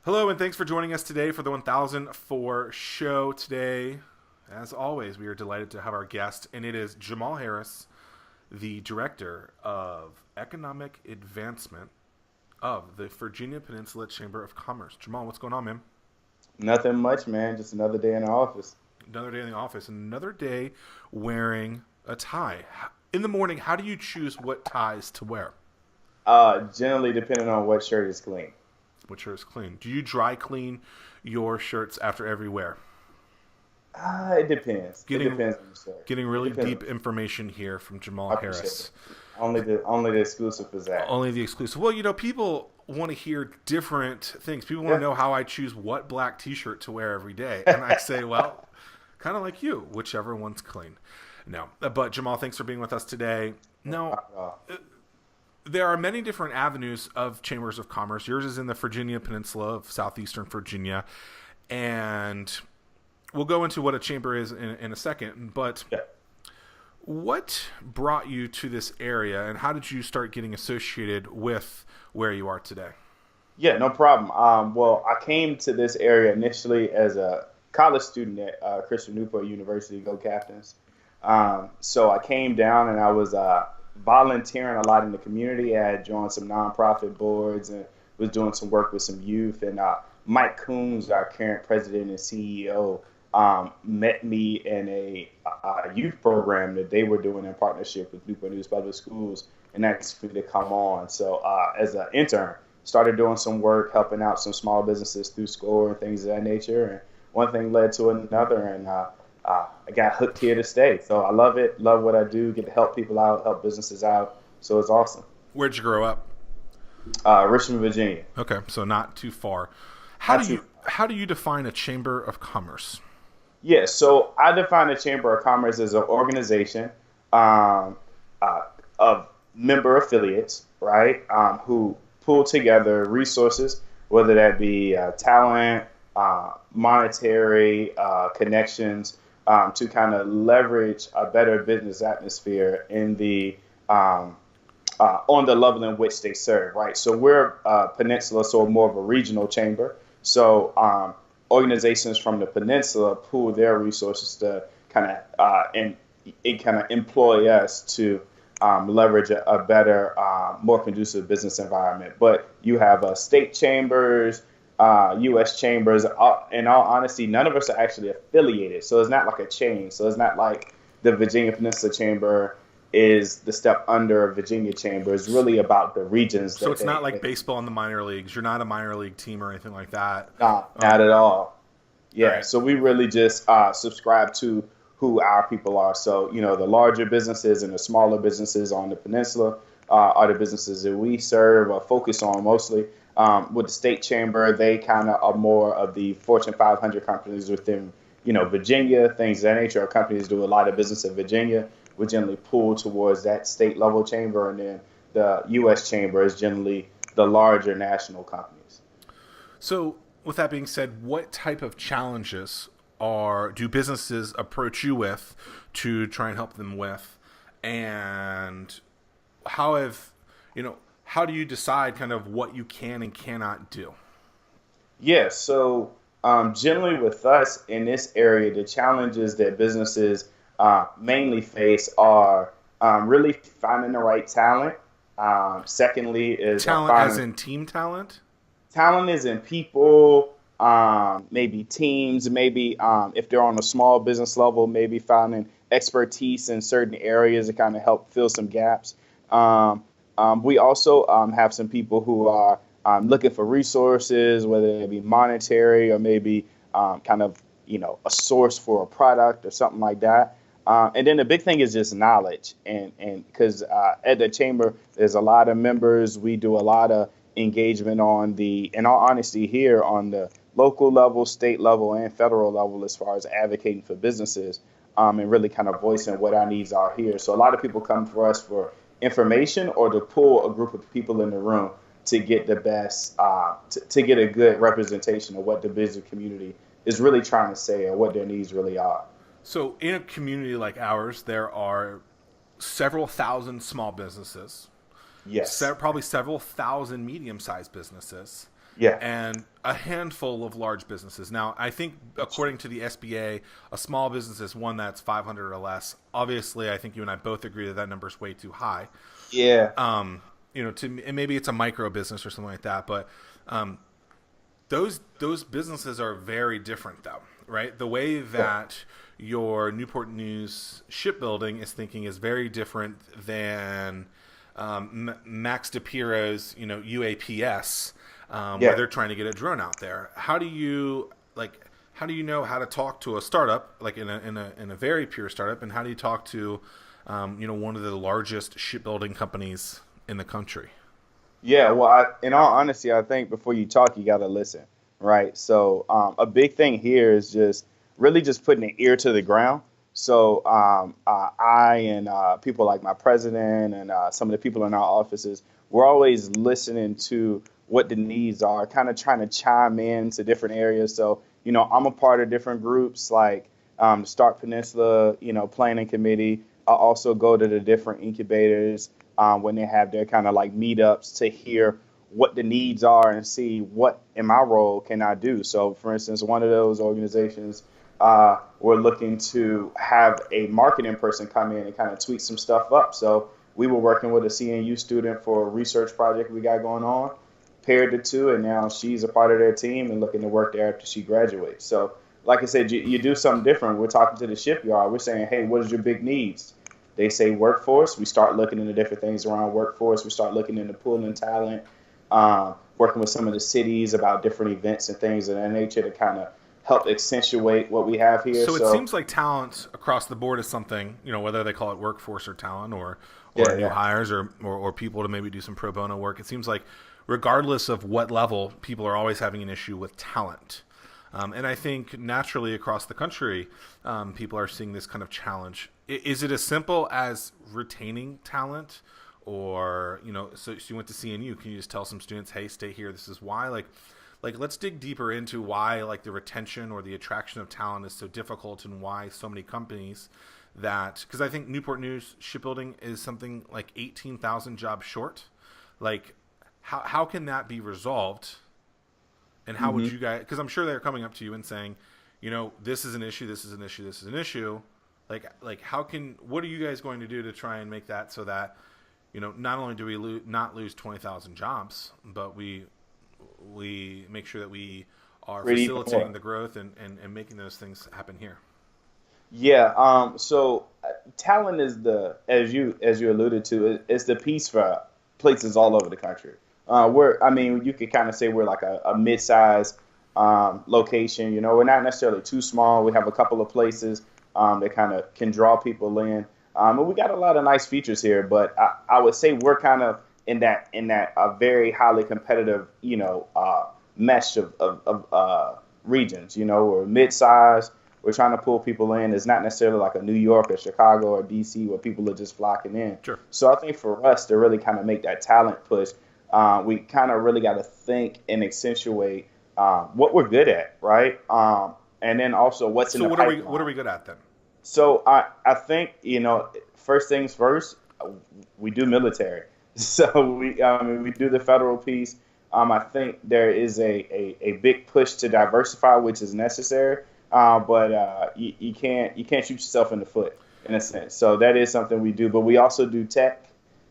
Hello, and thanks for joining us today for the 1004 show. Today, as always, we are delighted to have our guest, and it is Jemal Harris, the Director of Economic Advancement of the Virginia Peninsula Chamber of Commerce. Jemal, what's going on, man? Nothing much, man. Just another day in the office. Another day in the office, another day wearing a tie. In the morning, how do you choose what ties to wear? Generally depending on what shirt is clean. What shirt is clean? Do you dry clean your shirts after every wear? It depends. It Getting depends on the shirt. getting It really depends. deep information here from Jamal I appreciate it. Harris. Only the exclusive for Zach. Only the exclusive. Well, people want to hear different things. People want Yeah. to know how I choose what black T-shirt to wear every day, and I say, well, kind of like you, whichever one's clean. No, but Jamal, thanks for being with us today. No, Uh, there are many different avenues of chambers of commerce. Yours is in the Virginia Peninsula of southeastern Virginia, and we'll go into what a chamber is in a second. But yeah. what brought you to this area, and how did you start getting associated with where you are today? Yeah, no problem. Well, I came to this area initially as a college student at Christian Newport University. Go Captains! So I came down and I was volunteering a lot in the community. I had joined some nonprofit boards and was doing some work with some youth. And Mike Coons, our current president and CEO, met me in a youth program that they were doing in partnership with Newport News Public Schools, and asked me to come on. So as an intern, started doing some work, helping out some small businesses through SCORE and things of that nature. And one thing led to another, and I got hooked here to stay. So I love it, love what I do, get to help people out, help businesses out. So it's awesome. Where'd you grow up? Richmond, Virginia. Okay, so not too far. How Not do too. you how do you define a chamber of commerce? Yeah, so I define the Chamber of Commerce as an organization um, of member affiliates, right, who pull together resources, whether that be talent, monetary connections, to kind of leverage a better business atmosphere in the on the level in which they serve, right? So we're Peninsula, so more of a regional chamber. So organizations from the Peninsula pool their resources to kind of and it kind of employ us to leverage a better, more conducive business environment. But you have state chambers, U.S. chambers. In all honesty, none of us are actually affiliated, so it's not like a chain. So it's not like the Virginia Peninsula Chamber is the step under Virginia Chamber. It's really about the regions So that it's not they like baseball in the minor leagues. You're not a minor league team or anything like that. not at all. All Yeah, right. so we really just subscribe to who our people are. So, the larger businesses and the smaller businesses on the peninsula are the businesses that we serve or focus on mostly. With the state chamber, they kind of are more of the Fortune 500 companies within, Virginia, things of that nature. Our companies do a lot of business in Virginia. We generally pull towards that state level chamber, and then the U.S. chamber is generally the larger national companies. So, with that being said, what type of challenges do businesses approach you with to try and help them with, and how how do you decide kind of what you can and cannot do? Yeah, so generally with us in this area, the challenges that businesses mainly face are really finding the right talent. Secondly, is Talent, as finding in team talent. talent is in people, maybe teams, maybe if they're on a small business level, maybe finding expertise in certain areas to kind of help fill some gaps. We also have some people who are looking for resources, whether it be monetary or maybe kind of, a source for a product or something like that. And then the big thing is just knowledge. And because at the chamber, there's a lot of members. We do a lot of engagement in all honesty, here on the local level, state level, and federal level as far as advocating for businesses and really kind of voicing what our needs are here. So a lot of people come for us for information or to pull a group of people in the room to get the best, to get a good representation of what the business community is really trying to say or what their needs really are. So, in a community like ours, there are several thousand small businesses, Yes. probably several thousand medium-sized businesses, Yeah. and a handful of large businesses. Now, I think according to the SBA, a small business is one that's 500 or less. Obviously, I think you and I both agree that that number is way too high. Yeah. And maybe it's a micro business or something like that, but um, those businesses are very different, though, right? The way Yeah. that your Newport News shipbuilding is thinking is very different than Max DePiero's, UAPS, where Yeah. they're trying to get a drone out there. How do you How do you know how to talk to a startup, like in a very pure startup, and how do you talk to, one of the largest shipbuilding companies in the country? Yeah, well, in all honesty, I think before you talk, you got to listen, right? So, a big thing here is just really just putting an ear to the ground. So, I and people like my president and some of the people in our offices, we're always listening to what the needs are, kind of trying to chime in to different areas. So, I'm a part of different groups like Start Peninsula, planning committee. I also go to the different incubators when they have their kind of like meetups to hear what the needs are and see what in my role can I do. So, for instance, one of those organizations, we're looking to have a marketing person come in and kind of tweak some stuff up. So, we were working with a CNU student for a research project we got going on, paired the two, and now she's a part of their team and looking to work there after she graduates. So, like I said, you do something different. We're talking to the shipyard. We're saying, hey, what is your big needs? They say workforce. We start looking into different things around workforce. We start looking into pooling talent, working with some of the cities about different events and things of that nature to kind of help accentuate what we have here. So it So, seems like talent across the board is something, whether they call it workforce or talent or yeah, new yeah, hires or people to maybe do some pro bono work. It seems like regardless of what level, people are always having an issue with talent. And I think naturally across the country, people are seeing this kind of challenge. Is it as simple as retaining talent? Or, so you went to CNU. Can you just tell some students, hey, stay here. This is why. Like let's dig deeper into why like the retention or the attraction of talent is so difficult and why so many companies because I think Newport News shipbuilding is something like 18,000 jobs short. Like how can that be resolved? And how would hmm you guys, because I'm sure they're coming up to you and saying, this is an issue, this is an issue, this is an issue. What are you guys going to do to try and make that so that, not only do we not lose 20,000 jobs, but we make sure that we are really even facilitating more. the growth and making those things happen here. Yeah. So talent is as you alluded to, it's the piece for places all over the country. I mean, you could kind of say we're like a mid-sized location. We're not necessarily too small. We have a couple of places that kind of can draw people in, and we got a lot of nice features here. But I would say we're kind of in that very highly competitive, mesh of regions. We're mid-sized. We're trying to pull people in. It's not necessarily like a New York or Chicago or DC where people are just flocking in. Sure. So I think for us to really kind of make that talent push, we kind of really got to think and accentuate what we're good at, right? And then also what's in So the what are we pipeline. good at then? So I think first things first, we do military. So we do the federal piece. I think there is a big push to diversify, which is necessary. But you can't shoot yourself in the foot in a sense. So that is something we do. But we also do tech,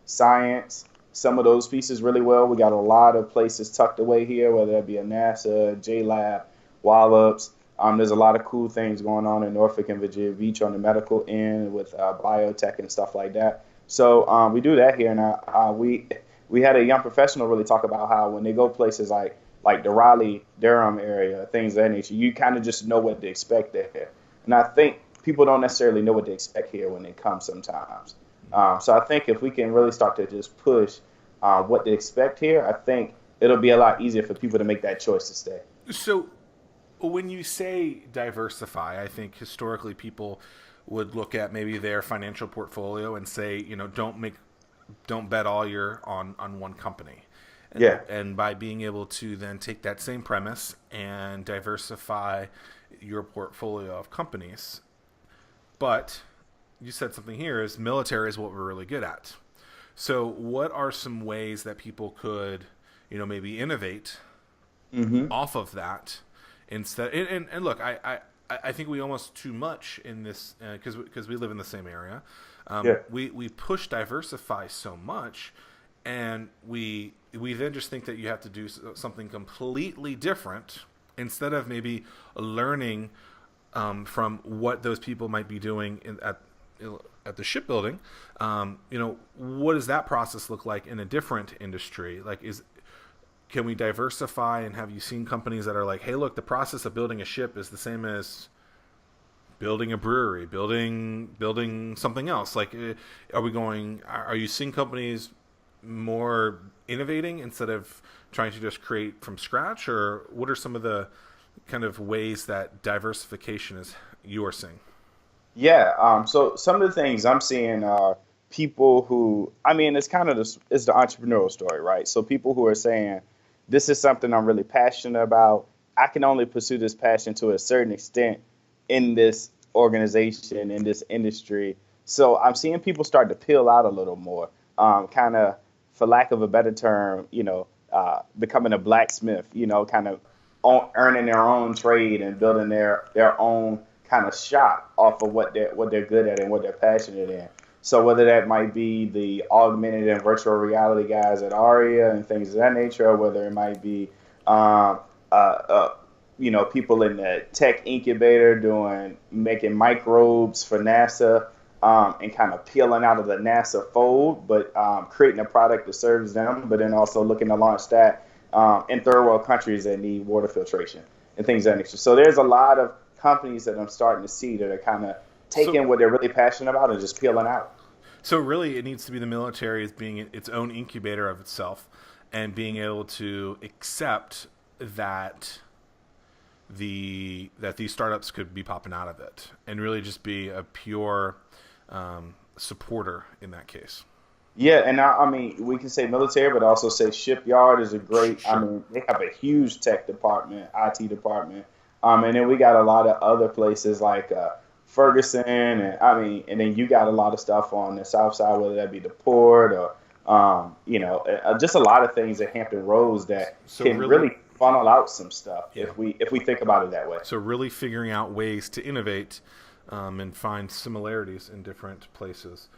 science, some of those pieces really well. We got a lot of places tucked away here, whether that be a NASA, JLab, Wallops. There's a lot of cool things going on in Norfolk and Virginia Beach on the medical end with biotech and stuff like that. So we do that here. Now we had a young professional really talk about how when they go places like the Raleigh Durham area, things of that nature, you kind of just know what to expect there. And I think people don't necessarily know what to expect here when they come sometimes. So I think if we can really start to just push what to expect here, I think it'll be a lot easier for people to make that choice to stay. So when you say diversify, I think historically people would look at maybe their financial portfolio and say, don't bet all your on one company. And Yeah. by being able to then take that same premise and diversify your portfolio of companies. But you said something here is military is what we're really good at. So what are some ways that people could, maybe innovate Mm-hmm. off of that instead. And look, I think we almost too much in this because we live in the same area. Yeah. We push diversify so much, and we then just think that you have to do something completely different instead of maybe learning from what those people might be doing at the shipbuilding. What does that process look like in a different industry? Can we diversify, and have you seen companies that are like, hey, look, the process of building a ship is the same as building a brewery, building something else? Are you seeing companies more innovating instead of trying to just create from scratch? Or what are some of the kind of ways that diversification is you are seeing? Yeah. So some of the things I'm seeing are people who, I mean, it's kind of it's the entrepreneurial story, right? So people who are saying, this is something I'm really passionate about. I can only pursue this passion to a certain extent in this organization, in this industry. So I'm seeing people start to peel out a little more, kind of, for lack of a better term, becoming a blacksmith, kind of earning their own trade and building their own kind of shop off of what they're good at and what they're passionate in. So whether that might be the augmented and virtual reality guys at ARIA and things of that nature, or whether it might be, people in the tech incubator making microbes for NASA, and kind of peeling out of the NASA fold, but creating a product that serves them, but then also looking to launch that in third world countries that need water filtration and things of that nature. So there's a lot of companies that I'm starting to see that are kind of taking what they're really passionate about and just peeling out. So really, it needs to be the military as being its own incubator of itself, and being able to accept that these startups could be popping out of it, and really just be a pure supporter in that case. Yeah, and I mean, we can say military, but also say shipyard is a great. Sure. I mean, they have a huge tech department, IT department, and then we got a lot of other places like Ferguson, and then you got a lot of stuff on the south side, whether that be the port or just a lot of things at Hampton Roads that can really funnel out some stuff, yeah, if we think about it that way. So really figuring out ways to innovate and find similarities in different places.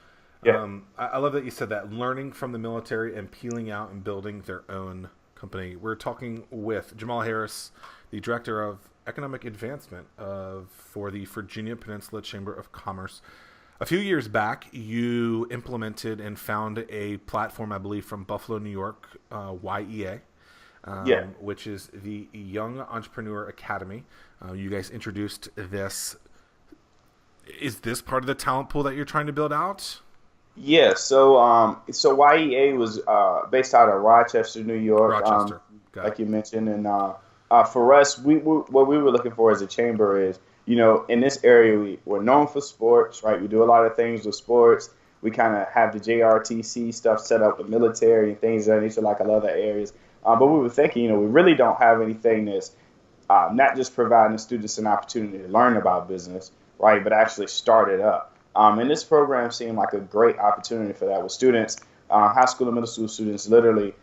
Yeah. I love that you said that, learning from the military and peeling out and building their own company. We're talking with Jemal Harris, the Director of Economic Advancement for the Virginia Peninsula Chamber of Commerce. A few years back, you implemented and found a platform, I believe, from Buffalo, New York, YEA, which is the Young Entrepreneur Academy. You guys introduced this. Is this part of the talent pool that you're trying to build out? Yeah, so YEA was based out of Rochester, New York, like you mentioned, and for us, what we were looking for as a chamber is, in this area we're known for sports, right? We do a lot of things with sports. We kind of have the JRTC stuff set up with military and things of that nature, like a lot of other areas. But we were thinking, we really don't have anything that's not just providing students an opportunity to learn about business, right, but actually start it up. And this program seemed like a great opportunity for that, with students, high school and middle school students, literally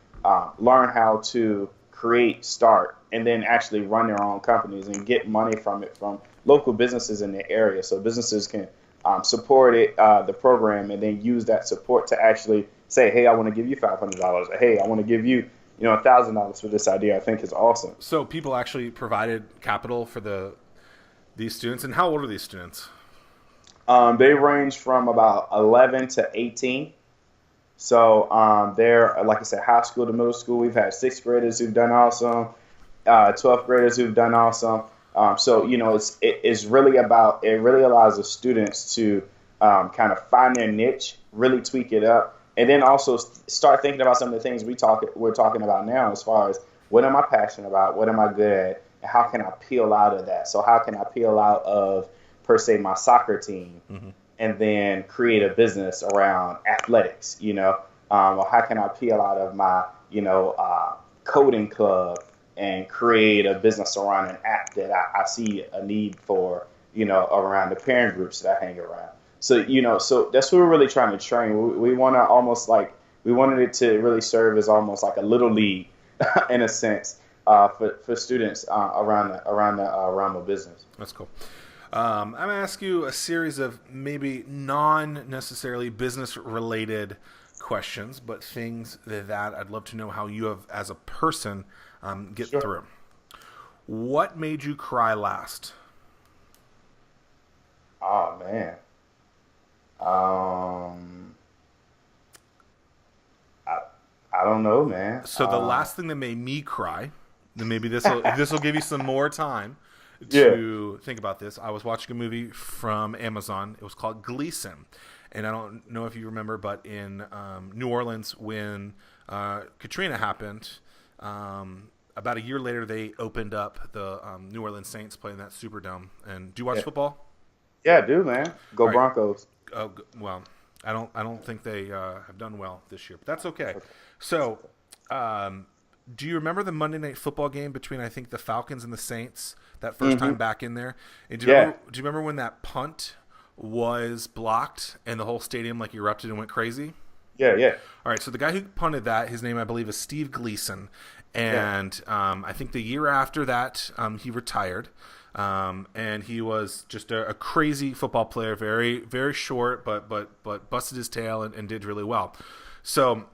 learn how to create, start, and then actually run their own companies and get money from it from local businesses in the area. So businesses can support the program, and then use that support to actually say, hey, I want to give you $500. Or, hey, I want to give you $1,000 for this idea. I think is awesome. So people actually provided capital for these students. And how old are these students? They range from about 11 to 18. So they're, like I said, high school to middle school. We've had sixth graders who've done awesome, 12th graders who've done awesome. So it's really about, it really allows the students to kind of find their niche, really tweak it up, and then also start thinking about some of the things we're talking about now, as far as what am I passionate about, what am I good at, and how can I peel out of that? So how can I peel out of, per se, my soccer team, mm-hmm, and then create a business around athletics, or how can I peel out of my, coding club and create a business around an app that I see a need for, around the parent groups that I hang around. So, so that's what we're really trying to train. We want to we wanted it to really serve as almost like a little league in a sense, for students around the realm of business. That's cool. I'm going to ask you a series of maybe non-necessarily business-related questions, but things that I'd love to know how you have, as a person, get Sure. through. What made you cry last? Oh man. Um, I I don't know, man. So the last thing that made me cry, then maybe this will give you some more time Yeah. to think about this. I was watching a movie from Amazon. It was called Gleason, and I don't know if you remember, but in New Orleans when Katrina happened, about a year later they opened up the New Orleans Saints playing that Superdome. And do you watch Yeah. football? Yeah, I do, man. Go All right. Broncos. Well, I don't think they have done well this year, but that's okay. So, do you remember the Monday Night Football game between I think the Falcons and the Saints that first time back in there? And Yeah. do you remember when that punt was blocked and the whole stadium like erupted and went crazy? Yeah, yeah. All right, so the guy who punted that, his name I believe is Steve Gleason, and I think the year after that he retired, and he was just a crazy football player, very very short, but busted his tail and did really well. So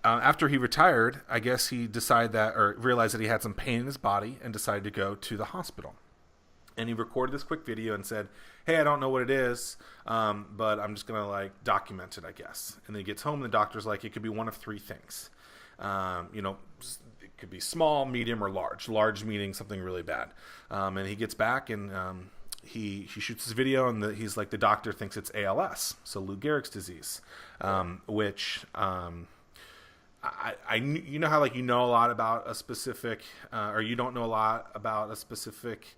after he retired, I guess he decided that or realized that he had some pain in his body and decided to go to the hospital. And he recorded this quick video and said, "Hey, I don't know what it is, but I'm just gonna like document it, I guess." And then he gets home, and the doctor's like, "It could be one of three things. It could be small, medium, or large. Large meaning something really bad." And he gets back and he shoots his video, and he's like, the doctor thinks it's ALS, so Lou Gehrig's disease, which. You know how like you know a lot about a specific or you don't know a lot about a specific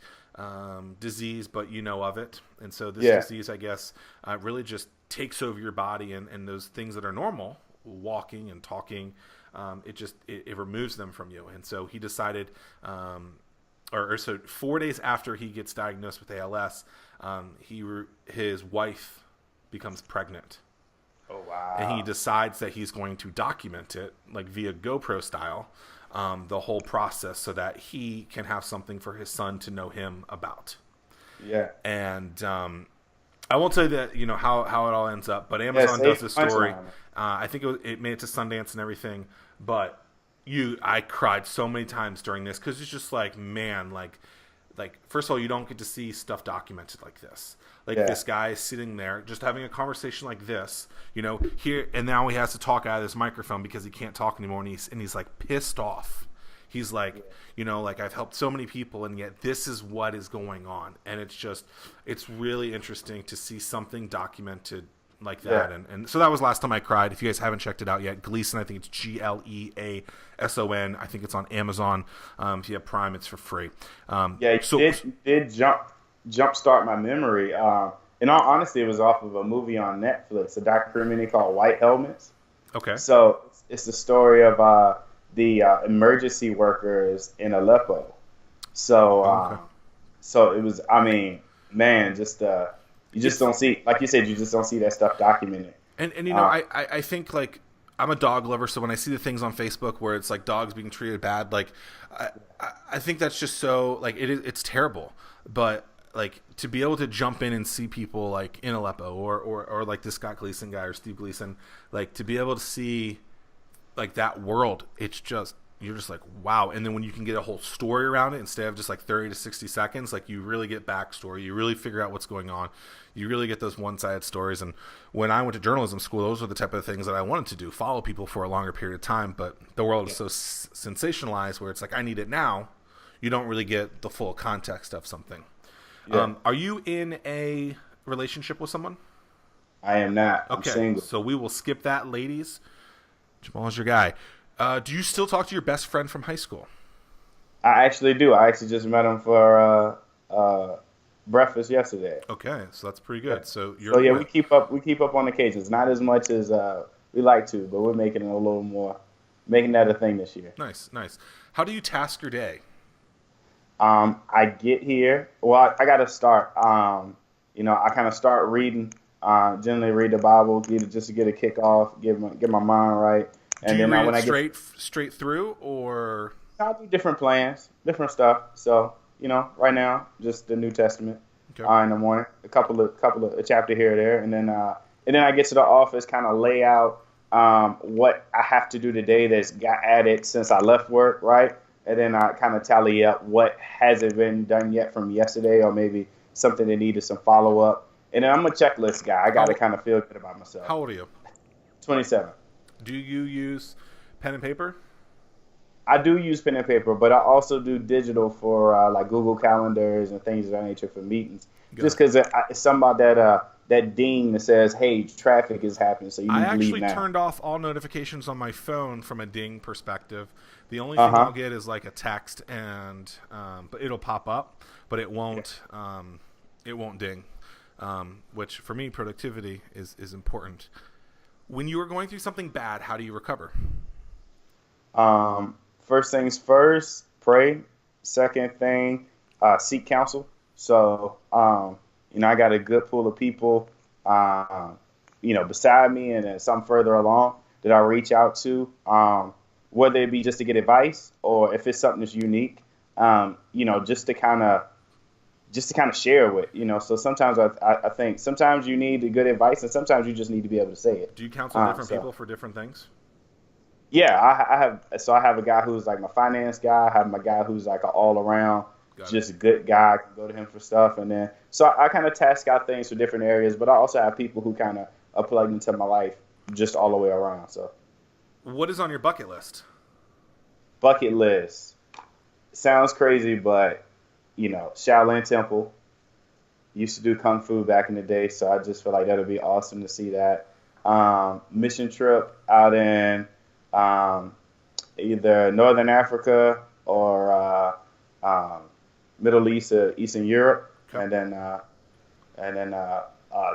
disease, but you know of it, and so this disease, I guess, really just takes over your body, and those things that are normal, walking and talking, it removes them from you. And so he decided, so 4 days after he gets diagnosed with ALS, his wife becomes pregnant. Oh wow. And he decides that he's going to document it, like via GoPro style, the whole process, so that he can have something for his son to know him about. Yeah. And I won't tell you that how it all ends up, but Amazon does this story. I think it made it to Sundance and everything, but I cried so many times during this because it's just like, man, like first of all, you don't get to see stuff documented like this. This guy is sitting there just having a conversation like this, here, and now he has to talk out of this microphone because he can't talk anymore, and he's like pissed off. He's like, like, I've helped so many people, and yet this is what is going on. And it's really interesting to see something documented like that. Yeah. And so that was last time I cried. If you guys haven't checked it out yet, Gleason, I think it's Gleason. I think it's on Amazon. If you have Prime, it's for free. You did jump start my memory. In all honesty, it was off of a movie on Netflix, a documentary called White Helmets. Okay. So it's the story of the emergency workers in Aleppo. So so it was. I mean, man, just you just don't see, like you said, you just don't see that stuff documented. And I think like I'm a dog lover, so when I see the things on Facebook where it's like dogs being treated bad, like I think that's just so like it's terrible. But like to be able to jump in and see people like in Aleppo or like this Scott Gleason guy or Steve Gleason, like to be able to see like that world, you're just like, wow. And then when you can get a whole story around it instead of just like 30 to 60 seconds, like you really get backstory, you really figure out what's going on, you really get those one-sided stories. And when I went to journalism school, those were the type of things that I wanted to do, follow people for a longer period of time. But the world is so sensationalized where it's like, I need it now. You don't really get the full context of something. Are you in a relationship with someone? I am not. Okay, I'm single. so we will skip that, ladies. Jemal is your guy. Do you still talk to your best friend from high school? I actually do. I actually just met him for breakfast yesterday. Okay, so that's pretty good. So we keep up on occasions. Not as much as we like to, but we're making it a little more, making that a thing this year. Nice. How do you task your day? I get here. Well, I got to start. I kind of start reading. Generally read the Bible, just to get a kick off, get my mind right. And do you then read when it straight through, or I do different plans, different stuff. So, right now, just the New Testament Okay. in the morning, a chapter here or there, and then I get to the office, kind of lay out what I have to do today that's got added since I left work, right? And then I kind of tally up what hasn't been done yet from yesterday, or maybe something that needed some follow up. And then I'm a checklist guy. I got to kind of feel good about myself. How old are you? 27. Do you use pen and paper? I do use pen and paper, but I also do digital for like Google calendars and things of that nature for meetings. Just because it's something about that ding that says, "Hey, traffic is happening, so you need to leave now." I actually turned off all notifications on my phone from a ding perspective. The only thing I'll get is like a text, and but it'll pop up, but it won't ding. Which for me, productivity is important. When you are going through something bad, how do you recover? First things first, pray. Second thing, seek counsel. So, I got a good pool of people, beside me and some further along that I reach out to, whether it be just to get advice or if it's something that's unique, just to kind of share with, So sometimes I think sometimes you need the good advice and sometimes you just need to be able to say it. Do you counsel different people for different things? Yeah, I have a guy who's like my finance guy. I have my guy who's like an all around, just a good guy. I can go to him for stuff, and then I kind of task out things for different areas. But I also have people who kind of are plugged into my life just all the way around. So, what is on your bucket list? Bucket list sounds crazy, but Shaolin Temple. Used to do kung fu back in the day, so I just feel like that'll be awesome to see that. Mission trip out in either Northern Africa or Middle East or Eastern Europe, okay. and then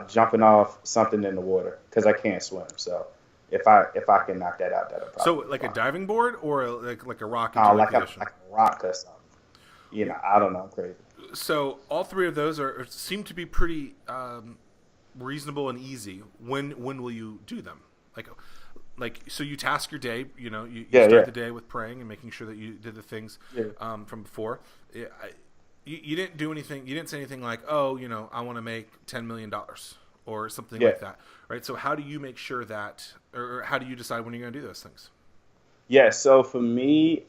jumping off something in the water because I can't swim. So if I can knock that out, that'll probably be fine. A diving board or like a rock? Like a rock or something. I don't know. I'm crazy. So all three of those seem to be pretty reasonable and easee. When will you do them? So you task your day, you start the day with praying and making sure that you did the things from before. You didn't do anything. You didn't say anything like, I want to make $10 million or something like that, right? So how do you make sure that, or how do you decide when you're going to do those things? Yeah. So for me,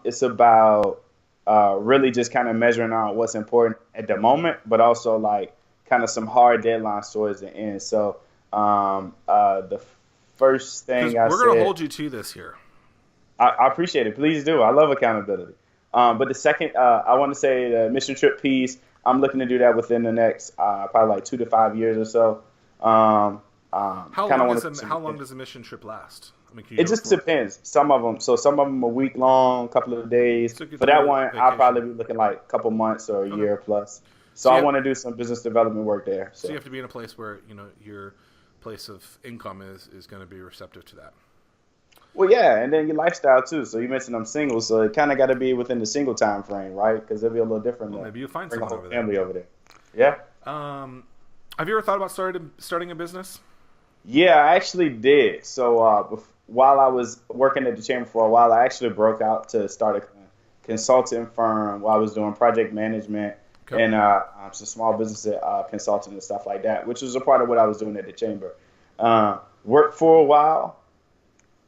it's about really just kind of measuring out what's important at the moment, but also like kind of some hard deadlines towards the end. So the first thing we're going to hold you to this here. I appreciate it. Please do. I love accountability. But the second, I want to say the mission trip piece, I'm looking to do that within the next probably like 2 to 5 years or so. How long does a mission trip last? I mean, it just depends. Some of them a week long, couple of days. For that one, vacation. I'll probably be looking like a couple months or a year plus. So I want to do some business development work there. So you have to be in a place where your place of income is going to be receptive to that. Well, yeah, and then your lifestyle too. So you mentioned I'm single, so it kind of got to be within the single time frame, right? Because it'll be a little different. Well, maybe you'll find someone over there. Family over there. Yeah. Have you ever thought about starting a business? Yeah, I actually did. So while I was working at the chamber for a while, I actually broke out to start a consulting firm while I was doing project management and some small business consulting and stuff like that, which was a part of what I was doing at the chamber. Worked for a while,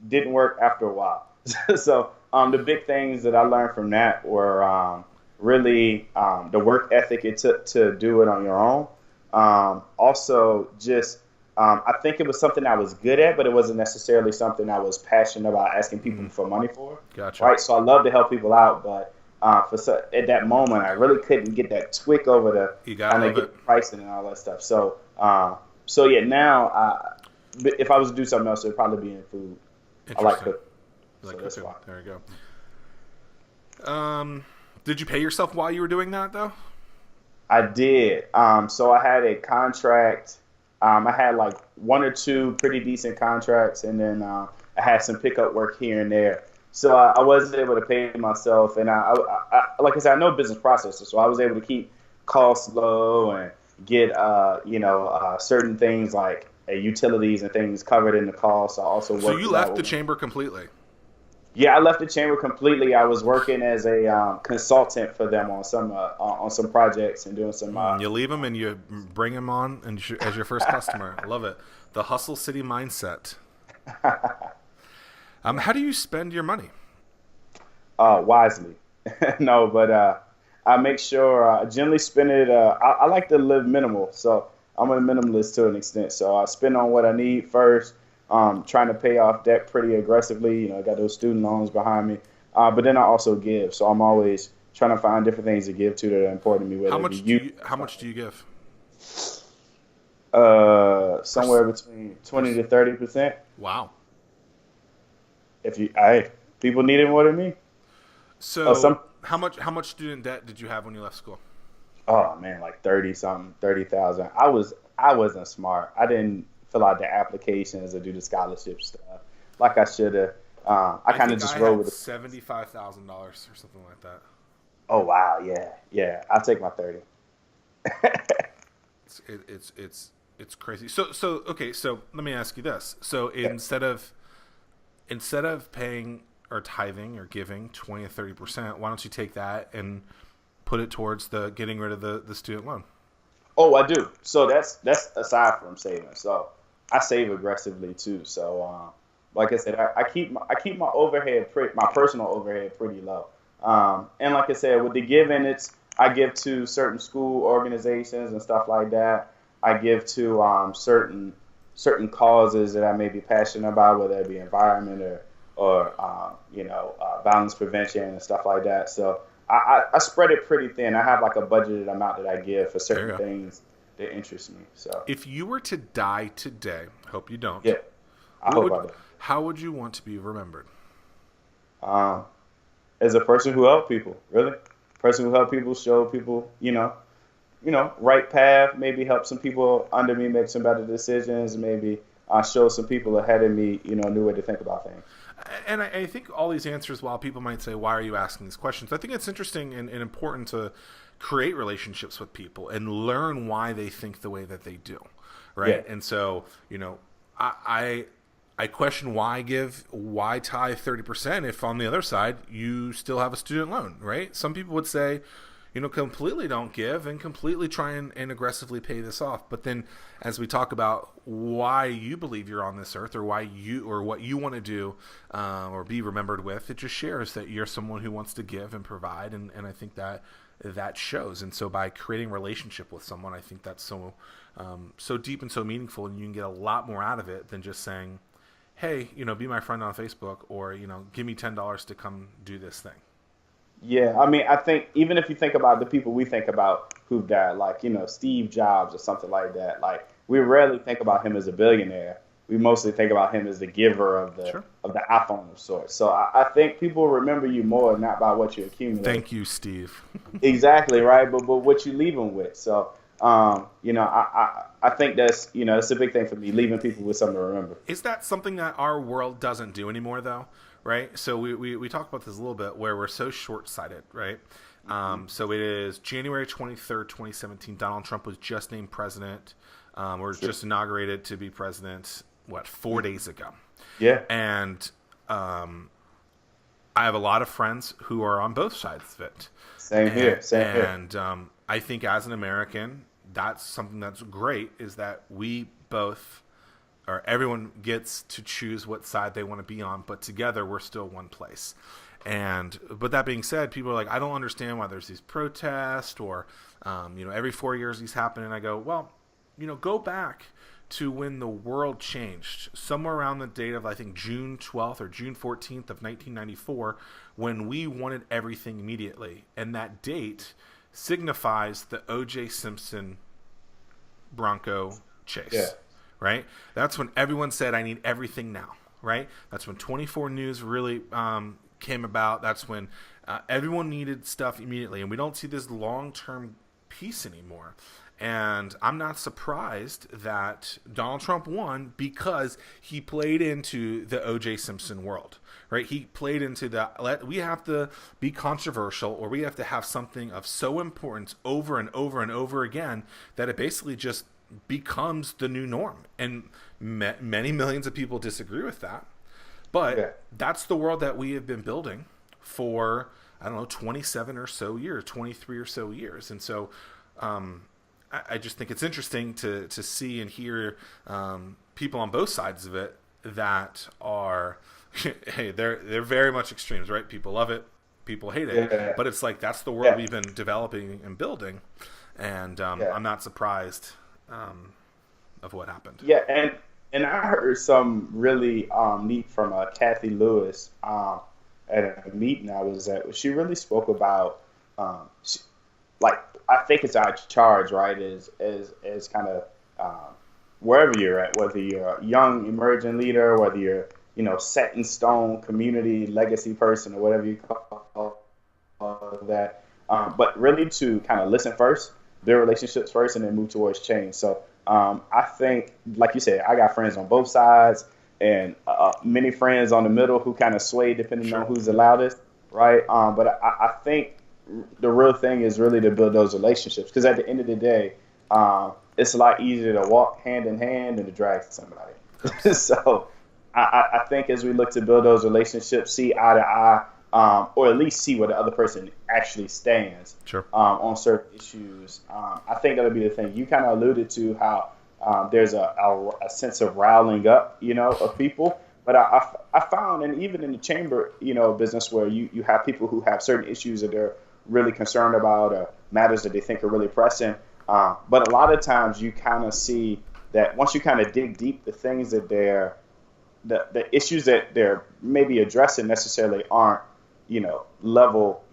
didn't work after a while. So the big things that I learned from that were really the work ethic it took to do it on your own. Also, just I think it was something I was good at, but it wasn't necessarily something I was passionate about asking people for money for. Gotcha. Right, so I love to help people out, but at that moment, I really couldn't get that twig over to kind of get pricing and all that stuff. So yeah, now if I was to do something else, it'd probably be in food. I like cooking. There you go. Did you pay yourself while you were doing that, though? I did. So I had a contract. I had like 1 or 2 pretty decent contracts, and then I had some pickup work here and there. So I was able to pay myself, and I like I said, I know business processes, so I was able to keep costs low and get certain things like utilities and things covered in the cost. I also So you left the chamber completely? Yeah, I left the chamber completely. I was working as a consultant for them on some projects and doing some. You leave them and you bring them on and as your first customer. I love it. The hustle city mindset. How do you spend your money? Wisely. No, but I make sure I generally spend it. I like to live minimal, so I'm a minimalist to an extent. So I spend on what I need first. Trying to pay off debt pretty aggressively. I got those student loans behind me, but then I also give. So I'm always trying to find different things to give to that are important to me. Whether How much do you give? Somewhere between 20 to 30%. Wow. People need it more than me. So how much student debt did you have when you left school? Oh man, like 30 something, 30,000. I wasn't smart. I didn't fill out the applications or do the scholarship stuff like I should have. I kind of just rolled with it. $75,000 or something like that. Oh wow, yeah. I'll take my 30. It's crazy. So okay. So let me ask you this. So instead of paying or tithing or giving 20 or 30%, why don't you take that and put it towards the getting rid of the student loan? Oh, I do. So that's aside from saving. So I save aggressively too. So like I said, I keep my overhead my personal overhead pretty low. And like I said, with the giving, I give to certain school organizations and stuff like that. I give to certain causes that I may be passionate about, whether it be environment or violence prevention and stuff like that. So I spread it pretty thin. I have like a budgeted amount that I give for certain things that interest me. So if you were to die today, hope you don't. Yeah, I hope I don't. How would you want to be remembered? As a person who helped people, really, person who helped people, show people, right path. Maybe help some people under me make some better decisions. Maybe show some people ahead of me, a new way to think about things. And I think all these answers, while people might say, why are you asking these questions? I think it's interesting and important to create relationships with people and learn why they think the way that they do. Right. Yeah. And so, I question why tithe 30% if on the other side you still have a student loan, right? Some people would say, completely don't give and completely try and aggressively pay this off. But then as we talk about why you believe you're on this earth or what you want to do or be remembered with, it just shares that you're someone who wants to give and provide. And I think that shows. And so by creating a relationship with someone, I think that's so deep and so meaningful, and you can get a lot more out of it than just saying, hey, be my friend on Facebook, or, give me $10 to come do this thing. Yeah, I mean, I think even if you think about the people we think about who've died, like, Steve Jobs or something like that, like, we rarely think about him as a billionaire. We mostly think about him as the giver of the iPhone of sorts. So I think people remember you more not by what you accumulate. Thank you, Steve. Exactly, right? But what you leave them with. So, I think that's a big thing for me, leaving people with something to remember. Is that something that our world doesn't do anymore, though? Right? So we talked about this a little bit, where we're so short-sighted, right? So it is January 23rd, 2017. Donald Trump was just named president, or just inaugurated to be president, 4 days ago? Yeah. And I have a lot of friends who are on both sides of it. Same here. And I think as an American, that's something that's great, is that we both, or everyone gets to choose what side they want to be on, but together we're still one place. But that being said, people are like, I don't understand why there's these protests, or every 4 years these happen. And I go, well, go back to when the world changed, somewhere around the date of, I think, June 12th or June 14th of 1994, when we wanted everything immediately. And that date signifies the O.J. Simpson Bronco chase. Yeah. Right? That's when everyone said, I need everything now. Right? That's when 24 News really came about. That's when everyone needed stuff immediately. And we don't see this long-term peace anymore. And I'm not surprised that Donald Trump won, because he played into the O.J. Simpson world, right? He played into we have to be controversial, or we have to have something of so importance over and over and over again that it basically just becomes the new norm. And many millions of people disagree with that. But Yeah. that's the world that we have been building for, I don't know, 27 or so years, 23 or so years. And so I just think it's interesting to see and hear people on both sides of it that are, hey, they're very much extremes, right? People love it, people hate it. Yeah. But it's like that's the world Yeah. we've been developing and building. And Yeah. I'm not surprised of what happened. Yeah, and I heard some really neat from Kathy Lewis at a meeting I was at. She really spoke about she, like I think it's our charge, right? Is kind of wherever you're at, whether you're a young emerging leader, whether you're set in stone community legacy person or whatever you call that, but really to kind of listen first, build relationships first, and then move towards change. So I think, like you said, I got friends on both sides and many friends on the middle who kind of sway depending Sure. on who's the loudest, right? But I think the real thing is really to build those relationships because at the end of the day, it's a lot easier to walk hand in hand than to drag somebody. So I think as we look to build those relationships, see eye to eye, or at least see where the other person actually stands Sure. on certain issues. I think that'll be the thing. You kind of alluded to how there's a sense of riling up, of people. But I found, and even in the chamber, business where you have people who have certain issues that they're really concerned about or matters that they think are really pressing. But a lot of times you kind of see that once you kind of dig deep, the things that the issues that they're maybe addressing necessarily aren't, level,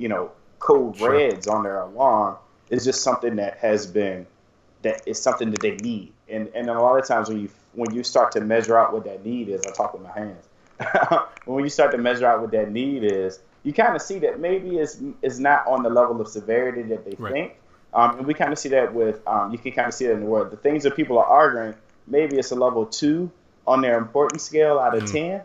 code Sure. reds on their alarm. It's just something that is something that they need. And a lot of times when you start to measure out what that need is, I talk with my hands. When you start to measure out what that need is, you kind of see that maybe it's not on the level of severity that they Right. think. And we kind of see that with, you can kind of see it in the world. The things that people are arguing, maybe it's a level 2 on their importance scale out of 10.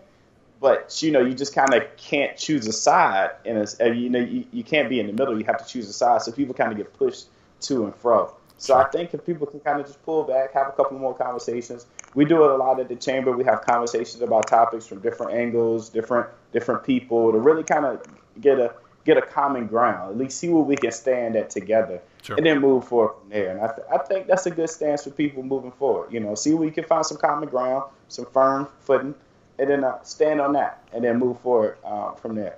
But, you just kind of can't choose a side. You can't be in the middle. You have to choose a side. So people kind of get pushed to and fro. So Sure. I think if people can kind of just pull back, have a couple more conversations. We do it a lot at the chamber. We have conversations about topics from different angles, different people to really kind of get a common ground, at least see where we can stand at together, Sure. and then move forward from there. And I think that's a good stance for people moving forward. See where we can find some common ground, some firm footing, and then stand on that, and then move forward from there.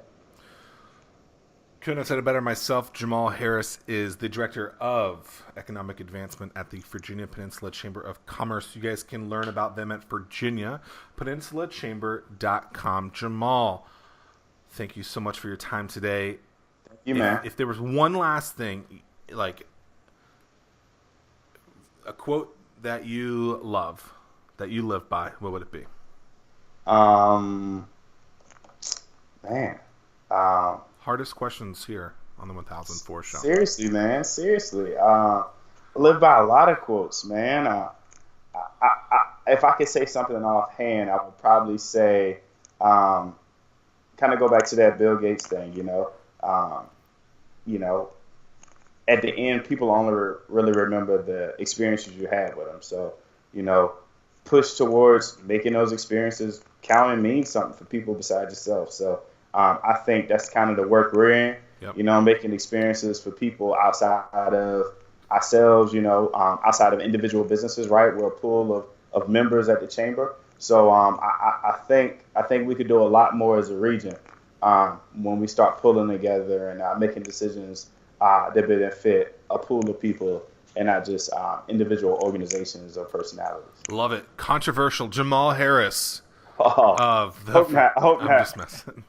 Couldn't have said it better myself. Jemal Harris is the Director of Economic Advancement at the Virginia Peninsula Chamber of Commerce. You guys can learn about them at virginiapeninsulachamber.com. Jemal, thank you so much for your time today. Thank you, man. If there was one last thing, like a quote that you love, that you live by, what would it be? Man. Hardest questions here on the 1004 show. Seriously, man. Seriously. I live by a lot of quotes, man. If I could say something offhand, I would probably say, kind of go back to that Bill Gates thing, at the end, people only really remember the experiences you had with them. So, push towards making those experiences count and mean something for people besides yourself. So, I think that's kind of the work we're in. Yep. Making experiences for people outside of ourselves, outside of individual businesses, right? We're a pool of members at the chamber. So I think we could do a lot more as a region when we start pulling together and making decisions that benefit a pool of people and not just individual organizations or personalities. Love it. Controversial. Jemal Harris Oh, of the. hope not. I'm just messing.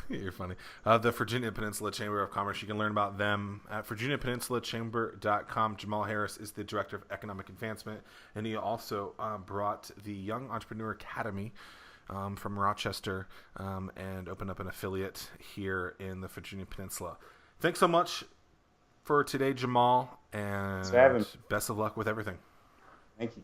You're funny. The Virginia Peninsula Chamber of Commerce. You can learn about them at virginiapeninsulachamber.com. Jemal Harris is the Director of Economic Advancement, and he also brought the Young Entrepreneur Academy from Rochester and opened up an affiliate here in the Virginia Peninsula. Thanks so much for today, Jemal, and Thanks for having me. best of luck with everything. Thank you.